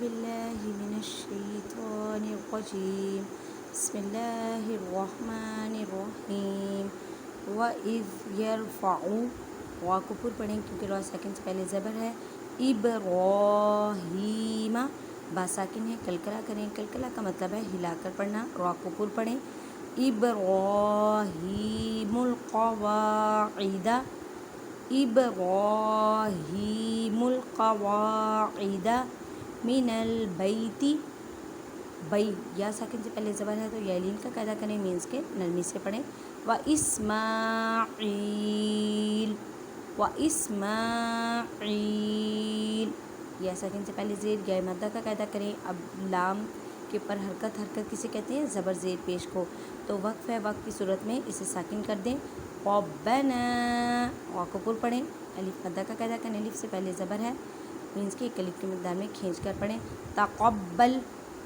بالله من الشيطان الرجيم بسم الله الرحمن الرحیم وَإِذْ يَرْفَعُ وا کو پر پڑھیں کیونکہ را ساکن سے پہلے زبر ہے. ابراہیم با ساکن ہے, کلکلا کریں. کلکلا کا مطلب ہے ہلا کر پڑھنا. را کو پر پڑھیں. ابراہیم القواعد ابراہیم القواعد من البیت. بئی یا ساکن سے پہلے زبر ہے تو یا لین کا قاعدہ کریں, مینس کے نرمی سے پڑھیں. وَإِسْمَاعِيل وَإِسْمَاعِيل یا ساکن سے پہلے زیر یا مدہ کا قاعدہ کریں. اب لام کے پر حرکت کسے کہتے ہیں؟ زبر زیر پیش کو. تو وقف ہے, وقف کی صورت میں اسے ساکن کر دیں. ربنا وا کو پر پڑھیں. الف مدہ کا قاعدہ کریں. الف سے پہلے زبر ہے, مینس کے ایک الف کی مقدار میں کھینچ کر پڑھیں. تقبل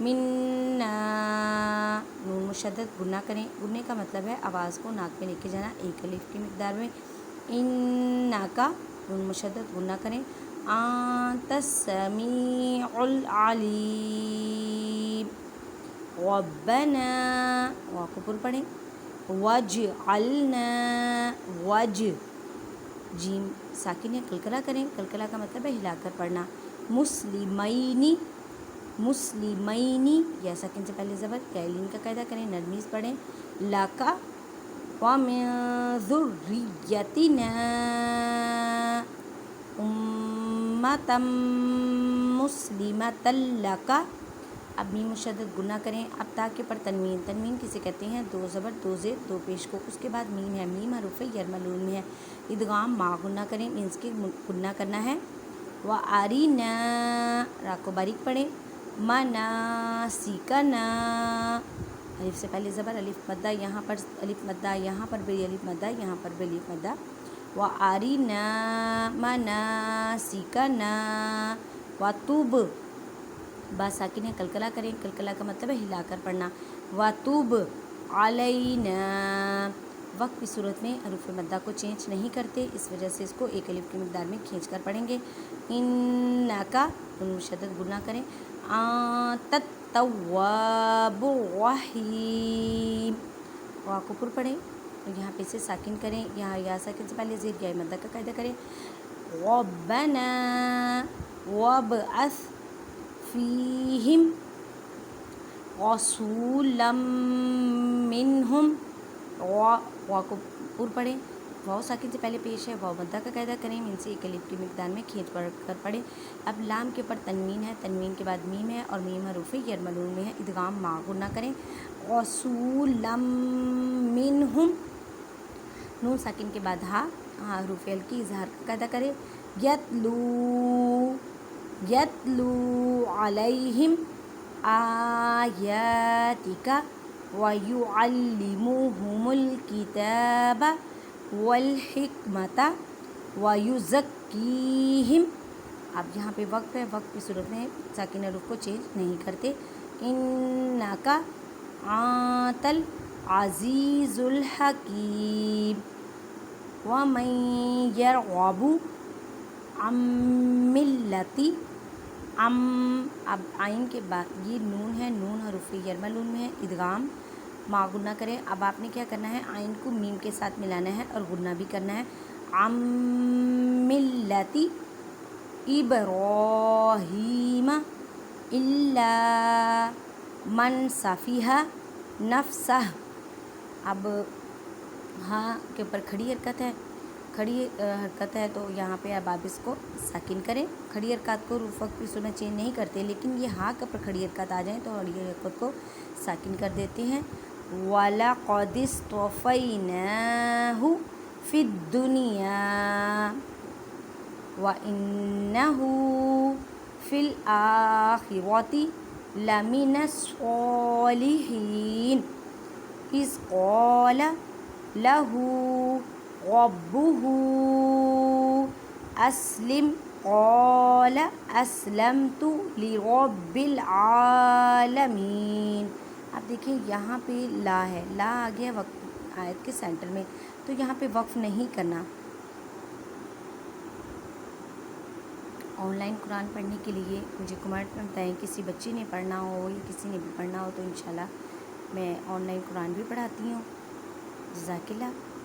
منا نون مشدد گنہ کریں. گننے کا مطلب ہے آواز کو ناک میں لے کے جانا ایک الف کی مقدار میں. انکا نون مشدد گنہ کریں. انت السمیع العلیم. ربنا وا کو پر پڑھیں. وجعلنا وج جیم ساکن ہے, کلکلا کریں. کلکلا کا مطلب ہے ہلا کر پڑھنا. مسلمینی مسلمینی یا ساکن سے پہلے زبر یا لین کا قاعدہ کریں, نرمی سے پڑھیں. لکا ومن ذریتنا امۃ مسلمۃ لکا. اب میم مشدد گنہ کریں. اب تا کے پر تنوین. تنوین کسے کہتے ہیں؟ دو زبر دو زیر دو پیش کو. اس کے بعد میم ہے. میم حروف یرملون میں ہے. ادغام ما گنہ کریں, مینس کے گنہ کرنا ہے. وَأَرِنَا را کو باریک پڑھیں. مناسکنا الف سے پہلے زبر, الف مدہ یہاں پر الف مدہ یہاں پر بھی الف مدہ یہاں پر بھی الف مدہ. وَأَرِنَا مناسکنا وَتُوب با ساکن ہے, کلکلا کریں. کلکلا کا مطلب ہے ہلا کر پڑھنا. وَتُوب عَلَيْنَا وقت کی صورت میں حروف مدہ کو چینج نہیں کرتے, اس وجہ سے اس کو ایک الف کی مقدار میں کھینچ کر پڑھیں گے. انکا نون مشدد گنہ کریں. انت التواب الرحیم وا کو پر پڑھیں. یہاں پہ سے ساکن کریں. یہاں یا ساکن سے پہلے زیر یا مدہ کا قاعدہ کریں. ربنا وابعث فیہم رسولا منہم وا کو پر پڑھیں. واو ساکن سے پہلے پیش ہے, واو مدہ کا قاعدہ کریں, مین سے ایک الف کی مقدار میں کھینچ پڑھ کر پڑھیں. اب لام کے پر تنوین ہے, تنوین کے بعد میم ہے اور میم حروف یرملون میں ہے. ادغام ما گنہ کریں. رسولا منہم نون ساکن کے بعد ہا حروف ہلکی اظہار کا قاعدہ کریں. یتلو علیہم آیاتک وَيُعَلِّمُهُمُ الْكِتَابَ وَالْحِکْمَةَ وَيُزَکِّیہم. اب یہاں پہ وقف ہے, وقف کی صورت میں ساکن حروف کو چینج نہیں کرتے. انکا انت العزیز الحکیم. وَمَن یرغب عن ملۃ اب آئین کے بعد یہ نون ہے, نون حروف یرملون میں ہے. ادغام ما گنہ کریں. اب آپ نے کیا کرنا ہے, آئین کو میم کے ساتھ ملانا ہے اور گنہ بھی کرنا ہے. عن ملۃ ابراہیم الا من سفیہ نفسہ. اب ہاں کے اوپر کھڑی حرکت ہے, کھڑی حرکت ہے تو یہاں پہ اب آپ اس کو ساکن کریں. کھڑی حرکات کو وقت کی صورت میں چینج نہیں کرتے, لیکن یہ ہاں کے اوپر کھڑی حرکت آ جائیں تو کھڑی حرکت کو ساکن کر دیتے ہیں. وَلَقَدِ اصْطَفَيْنَاهُ فِي الدُّنْيَا وَإِنَّهُ فِي الْآخِرَةِ لَمِنَ الصَّالِحِينَ. إِذْ قَالَ لَهُ رَبُّهُ أَسْلِمْ قَالَ أَسْلَمْتُ لِرَبِّ الْعَالَمِينَ. اب دیکھیں یہاں پہ لا ہے, لا آ گیا وقت آیت کے سینٹر میں, تو یہاں پہ وقف نہیں کرنا. آن لائن قرآن پڑھنے کے لیے مجھے کمنٹ میں بتائیں، کسی بچی نے پڑھنا ہو یا کسی نے بھی پڑھنا ہو تو انشاءاللہ میں آن لائن قرآن بھی پڑھاتی ہوں۔ جزاک اللہ۔